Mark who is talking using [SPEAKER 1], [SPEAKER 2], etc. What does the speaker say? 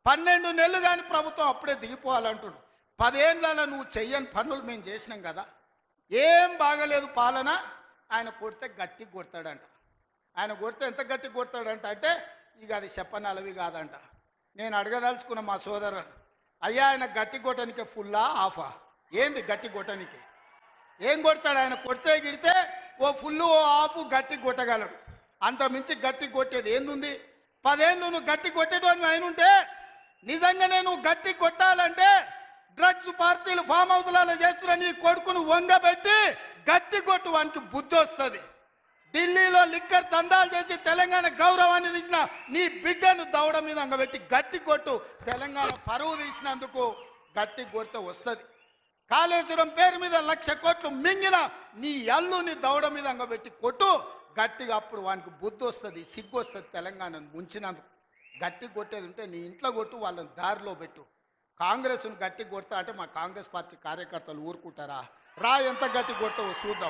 [SPEAKER 1] 12 నెలలు కానీ ప్రభుత్వం అప్పుడే దిగిపోవాలంటున్నాడు. 10 ఏళ్ళలో నువ్వు చెయ్యని పనులు మేము చేసినాం కదా, ఏం బాగలేదు పాలన. ఆయన కొడితే గట్టి కొడతాడంట. ఆయన కొడితే ఎంత గట్టి కొడతాడంట అంటే ఇక అది చెప్పనలవి కాదంట. నేను అడగదలుచుకున్న మా సోదరు, అయ్యా ఆయన గట్టి కొట్టడానికి ఫుల్లా ఆఫా? ఏంది గట్టి కొట్టడానికి? ఏం కొడతాడు ఆయన? కొడితే గిడితే ఓ ఫుల్లు ఓ ఆఫ్ గట్టి కొట్టగలడు. అంత మించి గట్టి కొట్టేది ఏందుంది? 10 ఏళ్ళు నువ్వు గట్టి కొట్టేటోని ఆయన ఉంటే, నిజంగానే నువ్వు గట్టి కొట్టాలంటే డ్రగ్స్ పార్టీలు ఫామ్ హౌస్లలో చేస్తున్న నీ కొడుకును వంగబెట్టి గట్టి కొట్టు, వానికి బుద్ధి వస్తుంది. ఢిల్లీలో లిక్కర్ దందాలు చేసి తెలంగాణ గౌరవాన్ని తీసిన నీ బిడ్డను దౌడ మీద అంగబెట్టి గట్టి కొట్టు. తెలంగాణ పరువు తీసినందుకు గట్టి కొడితే వస్తుంది. కాళేశ్వరం పేరు మీద 1,00,000 కోట్లు మింగిన నీ అల్లుని దౌడ మీద అంగబెట్టి కొట్టు గట్టిగా. అప్పుడు వానికి బుద్ధి వస్తుంది, సిగ్గు వస్తుంది. తెలంగాణను ముంచినందుకు గట్టి కొట్టేది ఉంటే నీ ఇంట్లో కొట్టు, వాళ్ళని దారిలో పెట్టు. కాంగ్రెస్ను గట్టి కొడతా అంటే మా కాంగ్రెస్ పార్టీ కార్యకర్తలు ఊరుకుంటారా? రా, ఎంత గట్టి కొడతావో చూద్దాం.